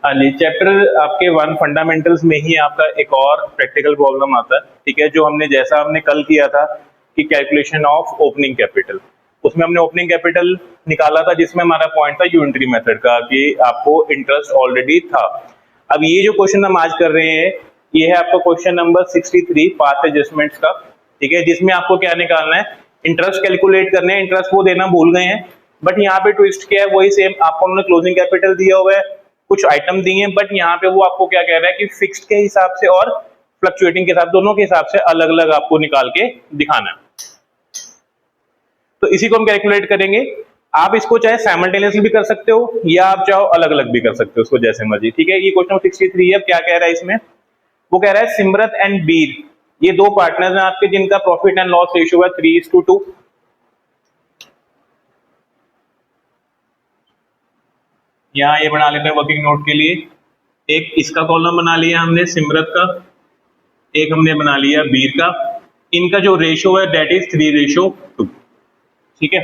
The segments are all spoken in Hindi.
हाँ जी, चैप्टर आपके वन फंडामेंटल्स में ही आपका एक और प्रैक्टिकल प्रॉब्लम आता है, ठीक है, जो हमने जैसा हमने कल किया था कि कैलकुलेशन ऑफ ओपनिंग कैपिटल, उसमें हमने ओपनिंग कैपिटल निकाला था जिसमें हमारा पॉइंट था यूनिटरी मेथड का कि आपको इंटरेस्ट ऑलरेडी था। अब ये जो क्वेश्चन हम आज कर रहे हैं ये है आपका क्वेश्चन नंबर 63 पास्ट एडजस्टमेंट्स का, ठीक है, जिसमें आपको क्या निकालना है, इंटरेस्ट कैलकुलेट करने हैं। इंटरेस्ट वो देना भूल गए हैं, बट यहाँ पे ट्विस्ट क्या है, वही सेम आपको उन्होंने क्लोजिंग कैपिटल दिया हुआ है, कुछ आइटम दिए हैं, बट यहाँ पे वो आपको क्या कह रहा है कि फिक्स्ड के हिसाब से और फ्लक्चुएटिंग के हिसाब, दोनों के हिसाब से अलग अलग आपको निकाल के दिखाना है। तो इसी को हम कैलकुलेट करेंगे। आप इसको चाहे साइमल्टेनियसली भी कर सकते हो या आप चाहो अलग अलग भी कर सकते हो, उसको जैसे मर्जी, ठीक है। ये क्वेश्चन 63 है। क्या कह रहा है इसमें, वो कह रहा है सिमरत एंड बीर, ये दो पार्टनर्स हैं आपके जिनका प्रॉफिट एंड लॉस रेशियो है 3:2। यहाँ ये बना लेते हैं वर्किंग नोट के लिए, एक इसका कॉलम बना लिया हमने सिमरत का, एक हमने बना लिया बीर का। इनका जो रेशियो है दैट इज 3:2, ठीक है।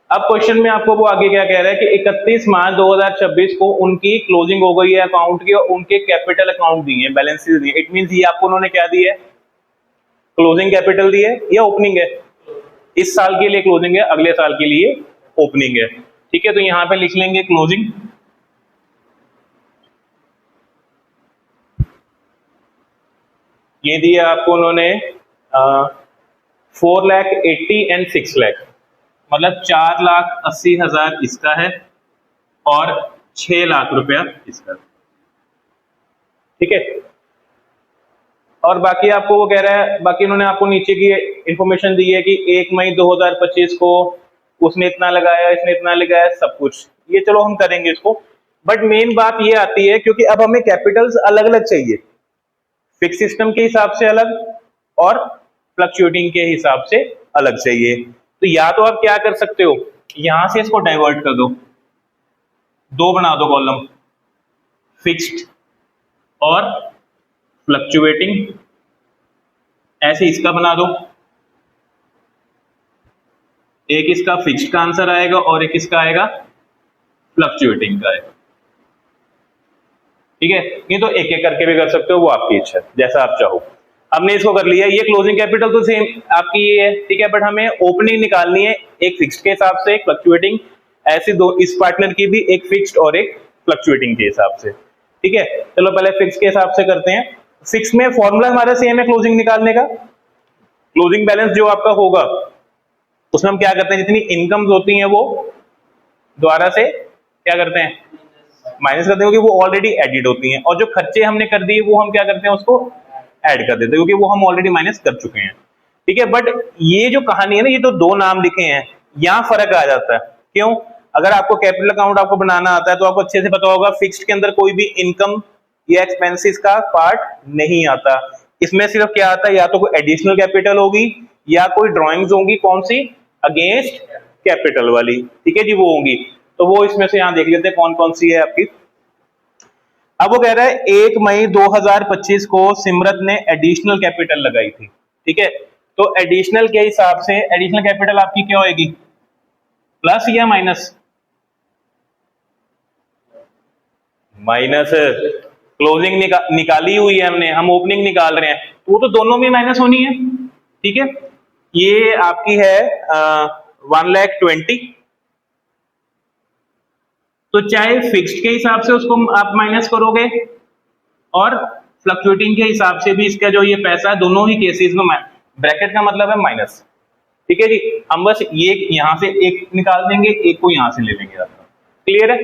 अब क्वेश्चन में आपको वो आगे क्या कह रहा है कि 31 मार्च 2026 को उनकी क्लोजिंग हो गई है अकाउंट की और उनके कैपिटल अकाउंट दिए हैं, बैलेंसेस दिए। इट मींस ये आपको उन्होंने क्या दिया है, क्लोजिंग कैपिटल दिए या ओपनिंग है। इस साल के लिए क्लोजिंग है, अगले साल के लिए ओपनिंग है, ठीक है। तो यहां पे लिख लेंगे क्लोजिंग, ये दिया आपको उन्होंने 4,80,000 एंड 6,00,000, मतलब 4,80,000 इसका है और 6,00,000 रुपया इसका, ठीक है। और बाकी आपको वो कह रहा है, बाकी उन्होंने आपको नीचे की इंफॉर्मेशन दी है कि 1 मई 2025 को उसने इतना लगाया, इसने इतना लगाया, सब कुछ ये चलो हम करेंगे इसको। बट मेन बात ये आती है क्योंकि अब हमें कैपिटल्स अलग अलग चाहिए, फिक्स सिस्टम के हिसाब से अलग और फ्लक्चुएटिंग के हिसाब से अलग चाहिए। तो या तो आप क्या कर सकते हो, यहां से इसको डाइवर्ट कर दो, दो बना दो कॉलम, फिक्स्ड और फ्लक्चुएटिंग, ऐसे इसका बना दो, एक इसका फिक्स्ड का आंसर आएगा और एक इसका आएगा फ्लक्चुएटिंग का आएगा, ठीक है। ये तो एक एक करके भी कर सकते हो, वो आपकी इच्छा है, जैसा आप चाहो। हमने इसको कर लिया, ये क्लोजिंग कैपिटल तो सेम आपकी ये है, ठीक है, बट हमें ओपनिंग निकालनी है, एक फिक्स्ड के हिसाब से एक फ्लक्चुएटिंग, ऐसे दो इस पार्टनर की भी, एक फिक्स्ड और एक फ्लक्चुएटिंग के हिसाब से, ठीक है। चलो पहले फिक्स के हिसाब से करते हैं। फिक्स में फॉर्मूला हमारा सेम है क्लोजिंग निकालने का, क्लोजिंग बैलेंस जो आपका होगा उसमें हम क्या करते हैं, जितनी इनकम्स होती हैं वो द्वारा से क्या करते हैं, माइनस करते हैं, क्योंकि वो ऑलरेडी एडिड होती हैं, और जो खर्चे हमने कर दिए वो हम क्या करते हैं, उसको ऐड कर देते हैं, क्योंकि वो हम ऑलरेडी माइनस कर चुके हैं, ठीक है। बट ये जो कहानी है ना, ये तो दो नाम लिखे हैं, यहां फर्क आ जाता है। क्यों, अगर आपको कैपिटल अकाउंट आपको बनाना आता है तो आपको अच्छे से पता होगा फिक्स्ड के अंदर कोई भी इनकम या एक्सपेंसेस का पार्ट नहीं आता, इसमें सिर्फ क्या आता है, या तो कोई एडिशनल कैपिटल होगी या कोई ड्रॉइंग्स होंगी, कौन सी, अगेंस्ट कैपिटल वाली, ठीक है जी, वो होंगी। तो वो इसमें से यहां देख लेते हैं कौन कौन सी है आपकी। अब वो कह रहा है 1 मई 2025 को सिमरत ने एडिशनल कैपिटल लगाई थी, ठीक है। तो एडिशनल के हिसाब से एडिशनल कैपिटल आपकी क्या होगी, प्लस या माइनस, माइनस। क्लोजिंग निकाली हुई है हमने, हम ओपनिंग निकाल रहे हैं, तो वो तो दोनों में माइनस होनी है, ठीक है। ये आपकी है 1,20,000, तो चाहे फिक्स्ड के हिसाब से उसको आप माइनस करोगे और फ्लक्चुएटिंग के हिसाब से भी इसका जो ये पैसा है, दोनों ही केसेस में ब्रैकेट का मतलब है माइनस, ठीक है जी। हम बस ये यहां से एक निकाल देंगे, एक को यहां से ले लेंगे, आपका क्लियर है।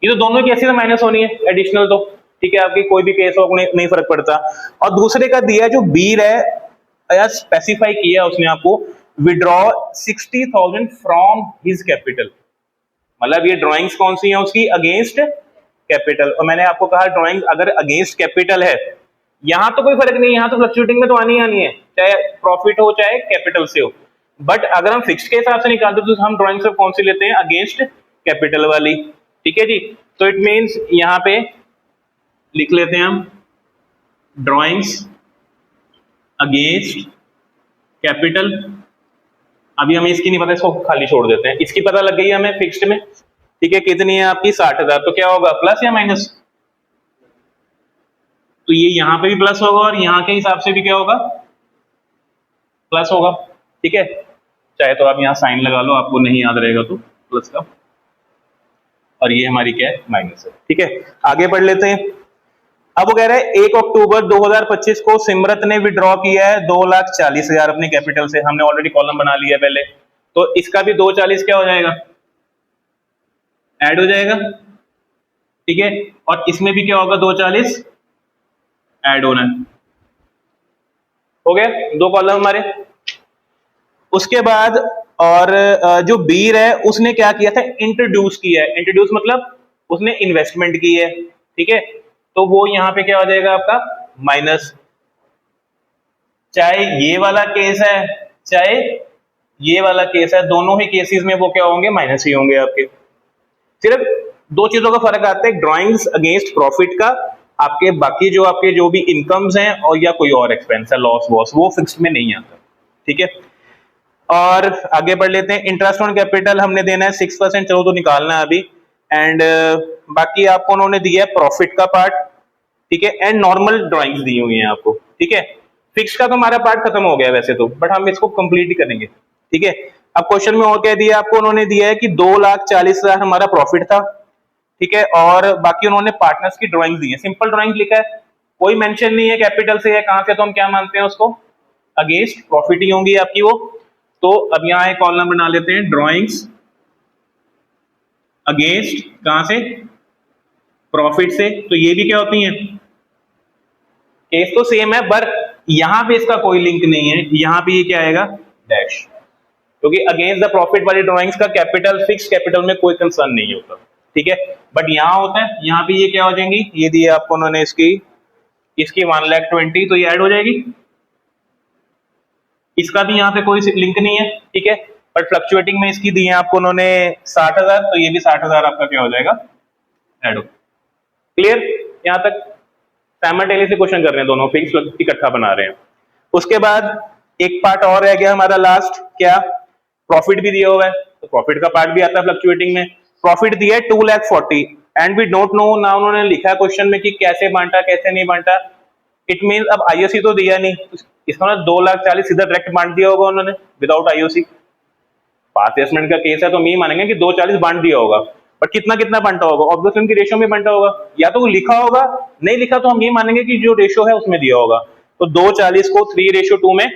ये तो दोनों केसेस में माइनस होनी है एडिशनल, तो ठीक है, आपकी कोई भी केस हो नहीं फर्क पड़ता। और दूसरे का दिया जो बीर है, या स्पेसिफाई किया उसने आपको, विड्रॉ 60,000 फ्रॉम हिज कैपिटल, मतलब ये ड्राइंग्स कौन सी हैं उसकी, अगेंस्ट कैपिटल। और मैंने आपको कहा ड्राइंग अगर अगेंस्ट कैपिटल है, यहां तो कोई फर्क नहीं, यहां तो फ्लक्चुएटिंग में तो आनी है, चाहे प्रॉफिट हो चाहे कैपिटल से हो। बट अगर हम फिक्स्ड के हिसाब से निकालते तो हम ड्राइंग से कौन सी लेते हैं, अगेंस्ट कैपिटल वाली, ठीक है जी। तो इट मींस यहां पे लिख लेते हैं हम ड्राइंग्स अगेंस्ट कैपिटल। अभी हमें इसकी नहीं पता, इसको खाली छोड़ देते हैं, इसकी पता लग गई है हमें फिक्स्ड में, ठीक है, कितनी है आपकी 60,000, तो क्या होगा प्लस या माइनस? तो ये यहां पे भी प्लस होगा और यहां के हिसाब से भी क्या होगा, प्लस होगा। ठीक है, चाहे तो आप यहाँ साइन लगा लो, आपको नहीं याद रहेगा तो प्लस का, और ये हमारी क्या है, माइनस है। ठीक है, आगे बढ़ लेते हैं। अब वो कह रहा है 1 अक्टूबर 2025 को सिमरत ने विड्रॉ किया है 2,40,000 अपनी कैपिटल से। हमने ऑलरेडी कॉलम बना लिया पहले, तो इसका भी 2,40 क्या हो जाएगा, ऐड हो जाएगा। ठीक है, और इसमें भी क्या होगा, 2,40 ऐड होना है। हो गया 2 कॉलम हमारे। उसके बाद और जो बीर है उसने क्या किया था, इंट्रोड्यूस किया है। इंट्रोड्यूस मतलब उसने इन्वेस्टमेंट की है। ठीक है, तो वो यहां पे क्या हो जाएगा आपका, माइनस। चाहे ये वाला केस है चाहे ये वाला केस है, दोनों ही केसेस में वो क्या होंगे, माइनस ही होंगे आपके। सिर्फ 2 चीजों का फर्क आता है, ड्रॉइंग्स अगेंस्ट प्रॉफिट का, आपके बाकी जो आपके जो भी इनकम्स हैं और या कोई और एक्सपेंस है, लॉस वॉस, वो फिक्स्ड में नहीं आता। ठीक है, और आगे बढ़ लेते हैं। इंटरेस्ट ऑन कैपिटल हमने देना है 6%, चलो तो निकालना है अभी। एंड बाकी आपको उन्होंने दिया है प्रॉफिट का पार्ट। ठीक है, एंड नॉर्मल ड्राइंग्स दी हुई हैं आपको। ठीक है, फिक्स का तो हमारा पार्ट खत्म हो गया वैसे तो, बट हम इसको कंप्लीट ही करेंगे। ठीक है, अब क्वेश्चन में और क्या दिया आपको, उन्होंने दिया है कि 2,40,000 हमारा प्रॉफिट था। ठीक है, और बाकी उन्होंने पार्टनर्स की ड्राइंग्स दी है, सिंपल ड्राइंग लिखा है, कोई मेंशन नहीं है कैपिटल से है कहां से, तो हम क्या मानते हैं उसको, अगेंस्ट प्रॉफिट ही होंगी आपकी वो। तो अब यहां एक कॉलम बना लेते हैं, ड्राइंग्स अगेंस्ट कहां से, प्रॉफिट से। तो ये भी क्या होती हैं, केस तो सेम है, पर यहां पे इसका कोई लिंक नहीं है, यहां पे ये क्या आएगा, डैश, क्योंकि अगेंस्ट द प्रॉफिट वाली ड्राइंग्स का कैपिटल, फिक्स कैपिटल में कोई कंसर्न नहीं होता। ठीक है, बट यहां होता है, यहां पे ये क्या हो जाएंगी, ये दिए आपको उन्होंने इसकी 1,20,000, तो ये ऐड हो जाएगी। इसका भी यहाँ पे कोई लिंक नहीं है। ठीक है, बट फ्लक्चुएटिंग में इसकी दी है आपको उन्होंने 60,000, तो ये भी 60,000 आपका क्या हो जाएगा, ऐड हो। क्लियर, यहां तक साइमल्टेनियसली क्वेश्चन कर रहे हैं, दोनों फिक्स इकट्ठा बना रहे हैं। उसके बाद एक पार्ट और रह गया हमारा लास्ट, क्या, प्रॉफिट भी दिया हुआ है, तो प्रॉफिट का पार्ट भी आता है फ्लक्चुएटिंग में। प्रॉफिट दिया है 2,40,000 एंड वी डोंट नो, ना उन्होंने लिखा है क्वेश्चन में कि कैसे बांटा कैसे नहीं बांटा। इट मीन अब आईओसी तो दिया नहीं, इसका 2,40,000 सीधा डायरेक्ट बांट दिया होगा उन्होंने विदाउट आईओसी। पास एसेसमेंट का केस है तो हम ये मानेंगे कि 2,40 बांट दिया होगा, बट कितना कितना बांटा होगा, ऑब्वियसली उनकी रेशियो में बांटा होगा, या तो वो लिखा होगा, नहीं लिखा तो हम ये मानेंगे कि जो रेशियो है उसमें दिया होगा। तो 2,40 को 3:2 में,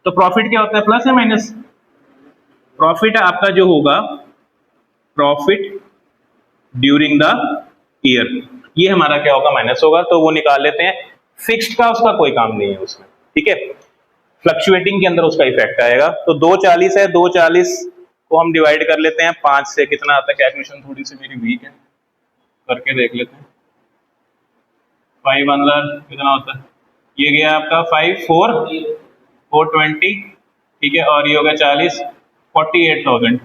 तो प्रॉफिट क्या होता है, प्लस या माइनस? प्रॉफिट आपका जो होगा, प्रॉफिट ड्यूरिंग द ईयर, ये हमारा क्या होगा, माइनस होगा, तो वो निकाल लेते हैं। फिक्स्ड का उसका कोई काम नहीं है उसमें। ठीक है, फ्लक्चुएटिंग के अंदर उसका इफेक्ट आएगा। तो 2,40 है, 2,40 को हम डिवाइड कर लेते हैं 5 से, कितना आता है, कैलकुलेशन थोड़ी सी मेरी वीक है, करके देख लेते हैं। 5 अंदर कितना होता है, ये गया आपका 5 4 420। ठीक है, और ये हो गया 40, 48,000।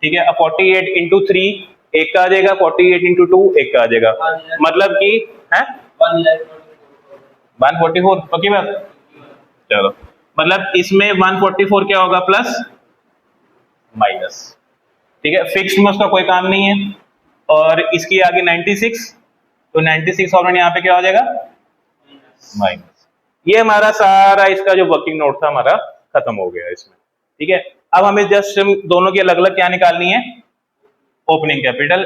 ठीक है, अब 48 इंटू 3 एक का आ जाएगा, 48 इंटू 2 एक का आ जाएगा, मतलब कि है 144, पक्की बात, चलो, मतलब इसमें 144 क्या होगा, प्लस माइनस। ठीक है, फिक्स में उसका कोई काम नहीं है, और इसकी आगे 96, तो 96,000 यहाँ पे क्या हो जाएगा, माइनस। ये हमारा सारा इसका जो वर्किंग नोट था हमारा खत्म हो गया इसमें। ठीक है, अब हमें जस्ट दोनों की अलग अलग क्या निकालनी है, ओपनिंग कैपिटल।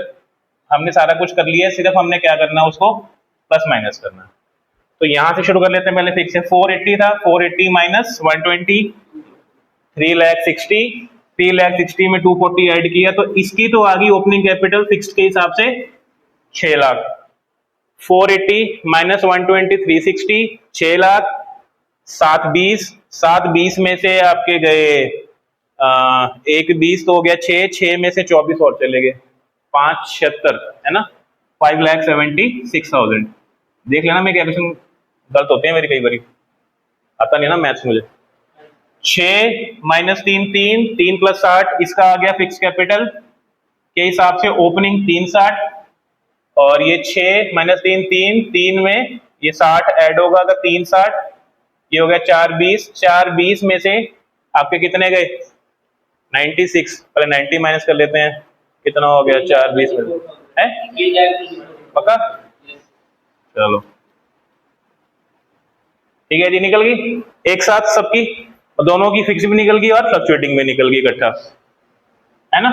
हमने सारा कुछ कर लिया है, सिर्फ हमने क्या करना है, उसको प्लस माइनस करना है। तो यहां से शुरू कर लेते हैं, पहले फिक्स है 480 था, 480 माइनस 120, 3,60,000, 3,60,000 में 240 ऐड किया, तो इसकी तो आ गई ओपनिंग कैपिटल फिक्स्ड के हिसाब से 6 लाख। 480 माइनस 120, 360, 6 लाख, 720 में से आपके गए एक 20 तो हो गया 6 में से 24 और चले गए 576, है ना, 5,76,000। देख लेना, मैं कैलकुलेशन गलत होते हैं मेरी कई बार, आता नहीं ना मैथ्स मुझे। 6 माइनस 3 3, 3 प्लस 60, इसका आ गया फिक्स कैपिटल के हिसाब से ओपनिंग 360, और ये 6 माइनस 3 3, 3 में ये 60 ऐड होगा तो 360, ये हो गया 420, 420 में से आपके कितने गए 96, पहले 90 माइनस कर लेते हैं, कितना हो गया 4 20 में है पक्का। चलो ठीक है जी, निकल गई एक साथ सबकी, दोनों की फिक्स भी निकल गई और फ्लक्चुएटिंग में निकल गई इकट्ठा, है ना।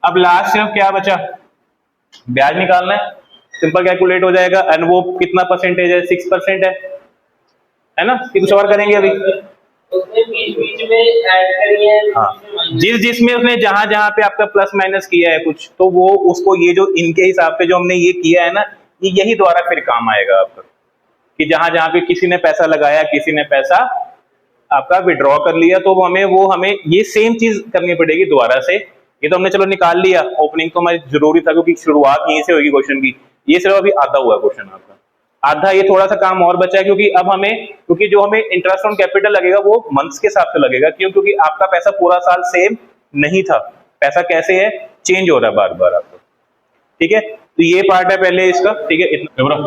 अब लास्ट सिर्फ क्या बचा, ब्याज निकालना है, सिंपल कैलकुलेट हो जाएगा। एंड वो कितना परसेंटेज है, 6% है ना। कि कुछ और करेंगे अभी, उसने बीच बीच में ऐड करी है। हाँ, जिसमें उसने जहां जहां पे आपका प्लस माइनस किया है कुछ, तो वो उसको ये जो इनके हिसाब से जो हमने ये किया है ना, ये यही द्वारा फिर काम आएगा आपका, कि जहां जहां पे किसी ने पैसा लगाया, किसी ने पैसा आपका विड्रॉ कर लिया, तो हमें ये सेम चीज करनी पड़ेगी दोबारा से। ये तो हमने चलो निकाल लिया, ओपनिंग तो हमारी जरूरी था क्योंकि शुरुआत यहीं से होगी क्वेश्चन की। ये सिर्फ अभी आधा हुआ क्वेश्चन आपका, आधा ये थोड़ा सा काम और बचा है, क्योंकि जो हमें इंटरेस्ट ऑन कैपिटल लगेगा वो मंथ्स के हिसाब से लगेगा। क्यों? क्योंकि आपका पैसा पूरा साल सेम नहीं था, पैसा कैसे है, चेंज हो रहा है बार बार आपको, ठीक है। तो ये पार्ट है पहले इसका, ठीक है। इतना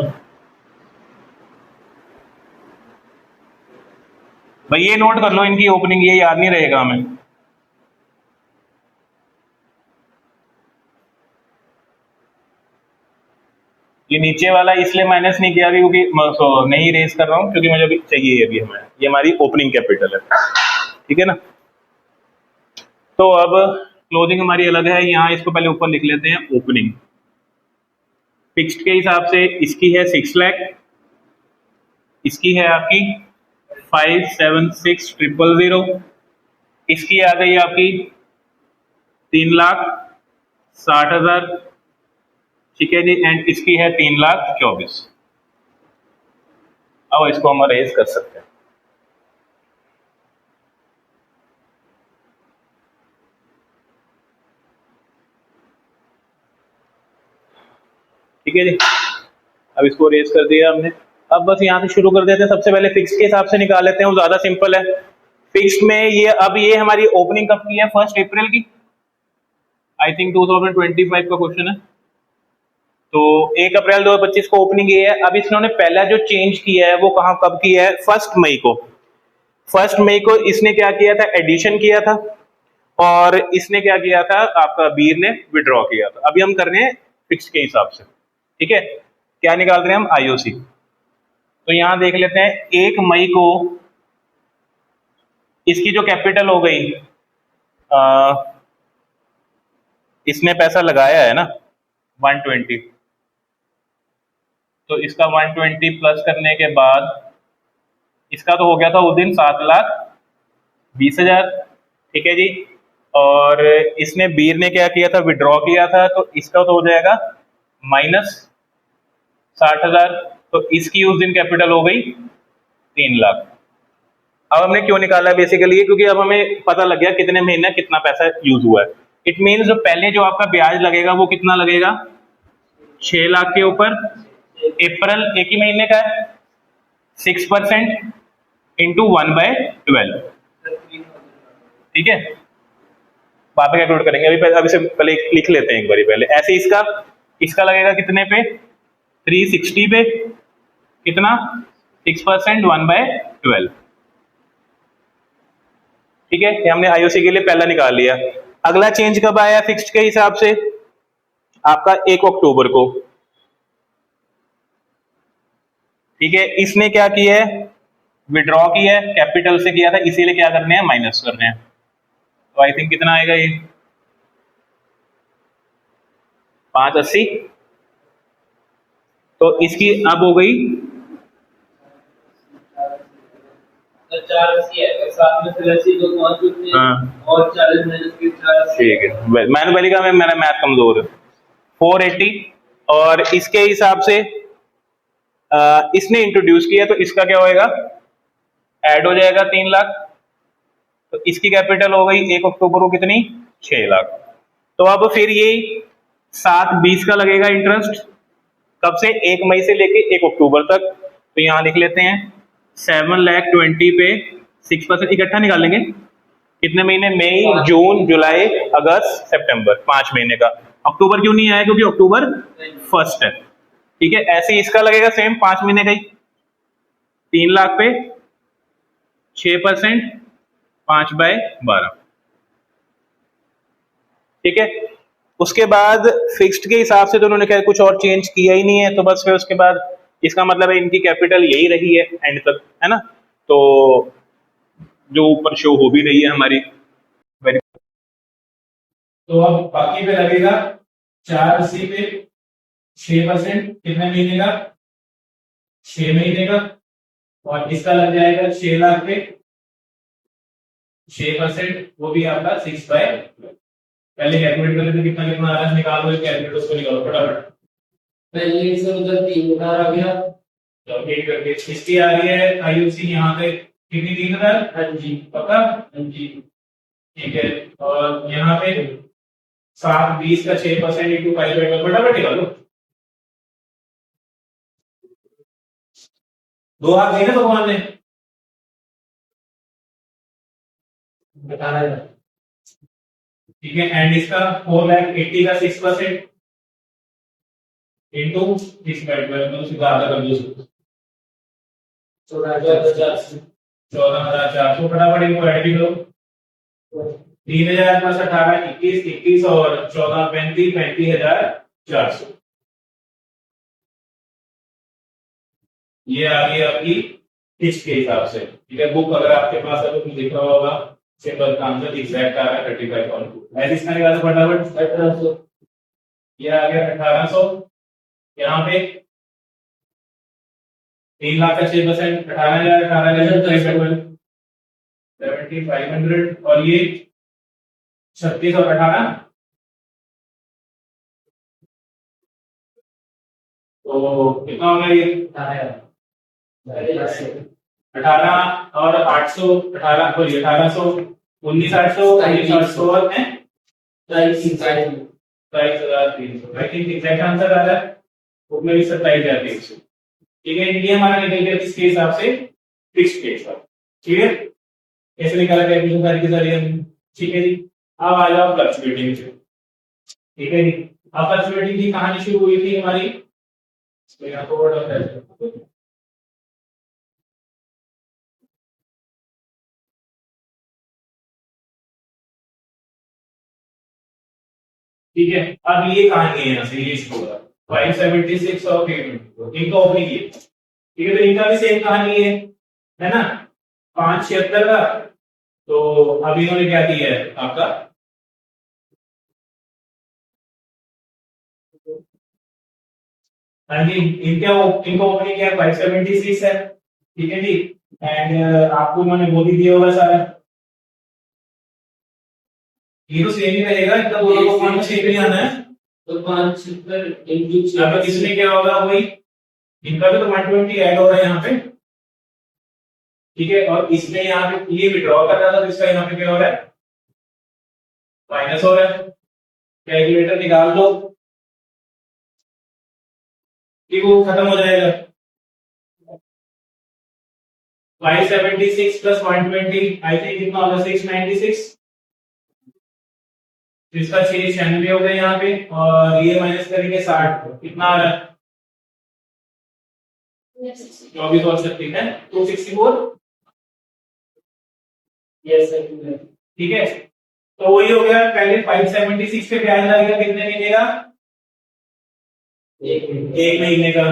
भाई ये नोट कर लो, इनकी ओपनिंग, ये याद नहीं रहेगा हमें। ये नीचे वाला इसलिए माइनस नहीं किया क्योंकि नहीं रेज कर रहा हूं, क्योंकि मुझे अभी चाहिए अभी हमें, ये हमारी ओपनिंग कैपिटल है, ठीक है ना। तो अब क्लोजिंग हमारी अलग है, यहाँ इसको पहले ऊपर लिख लेते हैं ओपनिंग। फिक्स्ड के हिसाब से इसकी है 6 लाख, इसकी है आपकी 576000, इसकी आ गई आपकी 3,60,000, ठीक है जी। एंड इसकी है 3,24,000। अब इसको हम अरेज कर सकते हैं, ठीक है जी। अब इसको रेज कर दिया हमने। अब बस यहाँ से शुरू कर देते हैं, सबसे पहले फिक्स के हिसाब से निकाल लेते हैं, वो ज्यादा सिंपल है। फिक्स में ये हमारी ओपनिंग कब की है, 1 अप्रैल की, आई थिंक 2025 का क्वेश्चन है। तो 1 अप्रैल 2025 को ओपनिंग ये है। अब इसने पहला जो चेंज किया है वो कब किया है, 1 मई को। 1 मई को इसने क्या किया था, एडिशन किया था, और इसने क्या किया था, आपका वीर ने विड्रॉ किया था। अभी हम कर रहे हैं फिक्स के हिसाब से, ठीक है। क्या निकाल रहे हैं हम, आईओसी। तो यहां देख लेते हैं 1 मई को इसकी जो कैपिटल हो गई, इसने पैसा लगाया है ना 120, तो इसका 120 प्लस करने के बाद इसका तो हो गया था उस दिन 7,20,000, ठीक है जी। और इसने वीर ने क्या किया था, विड्रॉ किया था, तो इसका तो हो जाएगा -60,000। तो इसकी उस दिन कैपिटल हो गई 3 लाख। अब हमने क्यों निकाला है, बेसिकली क्योंकि अब हमें पता लग गया कितने महीने कितना पैसा यूज हुआ है। इट मीन्स जो पहले जो आपका ब्याज लगेगा वो कितना लगेगा, 6 लाख के ऊपर, अप्रैल एक ही महीने का है, 6% इंटू 1/12, ठीक है। बाद में कैलकुलेट करेंगे, अभी से पहले लिख लेते हैं एक बारी पहले ऐसे। इसका लगेगा कितने पे, 360 पे, कितना 6% 1/12, ठीक है। ये हमने आईओसी के लिए पहला निकाल लिया। अगला चेंज कब आया फिक्स्ड के हिसाब से, आपका 1 अक्टूबर को, ठीक है। इसने क्या किया है, विड्रॉ किया है, कैपिटल से किया था, इसीलिए क्या करने हैं, माइनस करने हैं। तो आई थिंक कितना आएगा ये, 580। तो इसकी अब हो गई 480 है, साथ में 83 तो 5 होते हैं और 40 माइनस के 480, ठीक है। मैंने पहले कहा मेरा मैथ कमजोर है। 480, और इसके हिसाब से इसने इंट्रोड्यूस किया, तो इसका क्या होएगा, ऐड हो जाएगा 3 लाख। तो इसकी कैपिटल हो गई 1 अक्टूबर को कितनी, 6 लाख। तो अब फिर ये 7/20 का लगेगा इंटरेस्ट, कब से, 1 मई से लेके 1 अक्टूबर तक। तो यहां लिख लेते हैं 7,20,000 पे 6% इकट्ठा निकालेंगे, कितने महीने, मई जून जुलाई अगस्त सितंबर, 5 महीने का। अक्टूबर क्यों नहीं आया, क्योंकि अक्टूबर 1 है, ठीक है। ऐसे इसका लगेगा सेम 5 महीने का ही, 3 लाख पे 6%, 5/12, ठीक है। उसके बाद फिक्स्ड के हिसाब से तो उन्होंने खैर कुछ और चेंज किया ही नहीं है, तो बस फिर उसके बाद इसका मतलब है इनकी कैपिटल यही रही है एंड तक, है ना। तो जो ऊपर शो हो भी रही है हमारी। तो अब बाकी पे लगेगा 480 पे 6%, कितने महीने का? 6 महीने का। और इसका लग जाएगा 6 लाख पे 6%, वो भी आपका 6/, पहले कैलकुलेट कर लेते कितना कितना आ रहा है, निकालो कैलकुलेटर उसको निकालो फटाफट। पहले से उधर 3,000 आ गया। तो एक करके इसकी आ रही है आईयूसी यहाँ पे कितनी? 3,000। हाँ जी, पक्का? हाँ जी। ठीक है। और यहाँ पे 7/20 का 6% इंटू 5/12 फटाफट निकालो। 2 हाथ दिए ना भगवान ने। बता रहा है। ठीक है। एंड इसका 4,80,000 का 6% इंटू 6/12 में सीधा आधा कर दो। 14,400। 14,400 फटाफट इनको ऐड भी करो। 3,000 प्लस 18 21 21 और 14 35 35,400। ये आ गई आपकी किस्त के हिसाब से। ठीक है। बुक अगर आपके पास है तो कुछ दिख रहा होगा, सिंपल का आंसर एग्जैक्ट आ रहा है 35.2। ऐसे इसका निकालो फटाफट। 1800। ये आ गया 1800। यहाँ पे 3 लाख का 6%, 18,000 18,000 7,500 और ये 36 और 18, तो कितना होगा ये? 18 और 800, 18 सॉरी 1800, 19,800 19,800 और 22,300। आई थिंक एग्जैक्ट आंसर आ रहा है उसमें भी 27,300। ठीक है। ये हमारा निकल गया इसके हिसाब से फिक्स्ड के हिसाब। ठीक है। कैसे निकाला कैलकुलेशन सारी की सारी हम। ठीक है जी। अब आ जाओ फ्लक्चुएटिंग से। ठीक है जी। अब फ्लक्चुएटिंग की कहानी शुरू हुई थी हमारी, तो यहाँ पर वर्ड ऑफ। ठीक है। अब ये कहानी है यहाँ से, ये होगा 576 और 824 इनका ओपनिंग ये। ठीक है। तो इनका भी सेम कहानी है ना, 576 का। तो अब इन्होंने क्या किया है आपका, हाँ जी, इनका ओपनिंग क्या है? 576 है। ठीक है जी। एंड आपको उन्होंने वो भी दिया होगा सारा, ये तो सेम ही रहेगा, इनका दोनों को कौन सेम ही आना है। तो 576 इंटू अब इसमें क्या होगा वही, इनका भी तो 120 ऐड हो रहा है यहाँ पे। ठीक है। और इसमें यहाँ पे ये विड्रॉ कर रहा था, तो इसका यहाँ पे क्या हो रहा है? माइनस हो रहा है। कैलकुलेटर निकाल दो, ठीक, वो खत्म हो जाएगा। 576 प्लस 120 आई थिंक कितना होगा? 696। इसका 696 हो गया यहाँ पे, और ये माइनस करेंगे 60, कितना आ रहा है? 24 और 36 है 264। Yes sir. ठीक है। तो वही हो गया, पहले 576 पे ब्याज लगेगा कितने महीने का? 1 महीने का।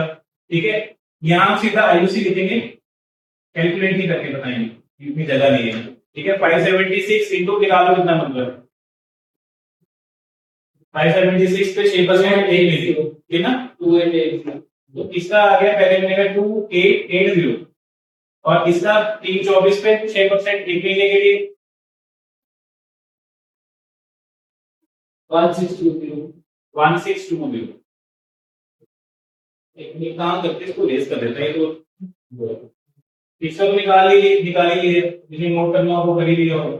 ठीक है। यहाँ हम सीधा आईयूसी लिखेंगे, कैलकुलेट नहीं करके बताएंगे, इतनी जगह नहीं है। ठीक है। 576 इंटू निकालो कितना मतलब, 576 पे 6% 1 महीने, ठीक है ना। 2880। तो इसका आ गया पहले महीने का 2880, और इसका 324 पे 6% 1 महीने के लिए 1620। 1620। एक काम करते इसको रेस कर देते हैं, तो इसका तो निकाल ही लिए, जिसे नोट करना हो वो कर ही लिया होगा।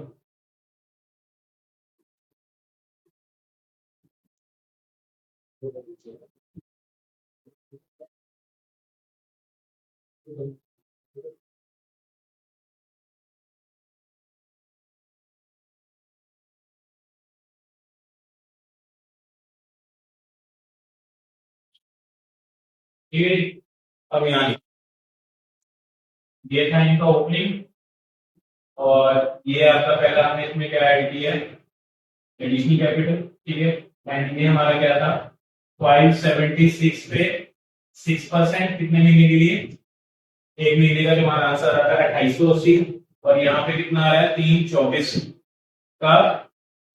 ठीक है जी। अब यहाँ ये था इनका ओपनिंग, और ये आपका पहला हमने इसमें क्या ऐड किया है? Additional capital. ठीक है। ये हमारा क्या था 576 पे 6% कितने महीने के लिए, एक महीने का जो हमारा आंसर आ रहा है 2880, और यहाँ पे कितना आ रहा है 324 का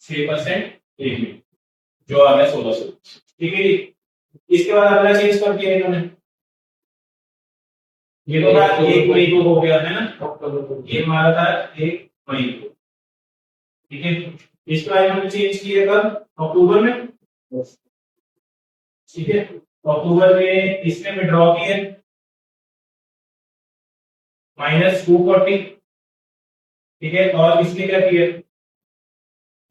6% एक महीने, जो आ रहा है 1600। ठीक है जी। इसके बाद अगला चेंज कर दिया इन्होंने, ये तो था 1 मई को हो गया है ना, ये हमारा था 1 मई को। ठीक है, इसके बाद इन्होंने चेंज किया कब, अक्टूबर में। ठीक है, अक्टूबर में इसमें विड्रॉ किए -240। ठीक है, और इसमें क्या किया,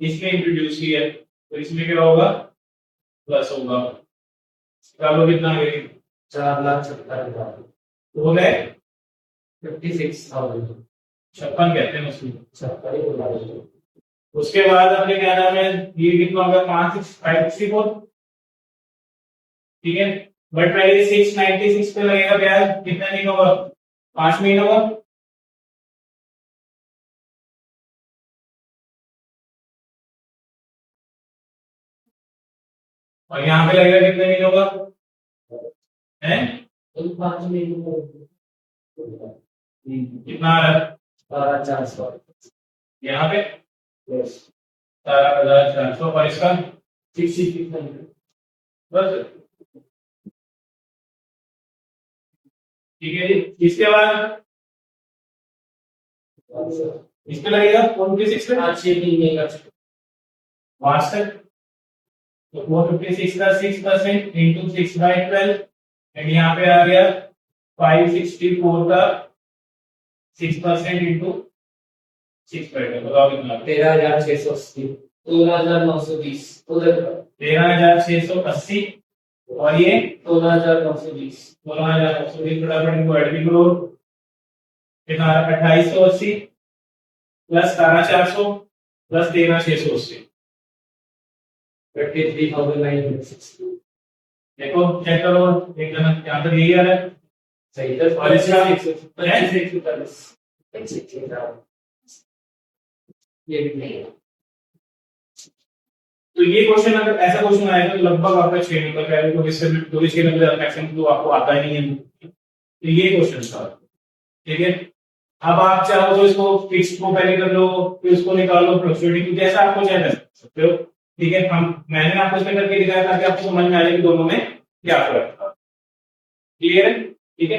इसमें इंट्रोड्यूस किया, तो इसमें क्या होगा, प्लस होगा। निकालो कितना आ गया, 4,70,000 हो गए 56,000 56 कहते हैं उसको। 56,000। उसके बाद अपने क्या नाम है, ये कितना होगा 5,564। ठीक है, बट पहले 696 पे लगेगा ब्याज, कितना दिन होगा, 5 महीनों का। और यहाँ पे लगेगा कितने महीनों का है, 5 महीनों कितना आ रहा है 12,400। यहाँ पे यस 17,400, और इसका 66,000। बस। ठीक है जी, इसके बाद इस पे लगेगा 46 पे 5-6 महीने का 5 तक, तो 456 का 6% इंटू 6/12, एंड यहाँ पे आ गया 564 का 6% इंटू 6/12। बताओ कितना, 13,680। 16,920 उधर 13,680, और ये 16,920 16,920 फटाफट इनको ऐड भी करो, कितना आ रहा है 2,880 प्लस 17,400 प्लस 13,680। 33,960। देखो चेक करो, एक जन यहाँ पर यही आ रहा है, सही है। और इसका 25,140 ये भी नहीं है। तो ये क्वेश्चन अगर ऐसा क्वेश्चन आएगा तो लगभग आपका 6 नंबर का है, तो इससे तो 6 नंबर मैक्सिमम तो आपको आता ही नहीं है। तो ये क्वेश्चन था। ठीक है, अब आप चाहो तो इसको फिक्स को पहले कर लो, फिर उसको निकाल लो, फ्लक्चुएटिंग जैसा आपको चाहे कर सकते हो। ठीक है, मैंने आपको इसमें करके दिखाया ताकि आपको समझ में आ जाए कि दोनों में क्या फर्क था। क्लियर है? ठीक है।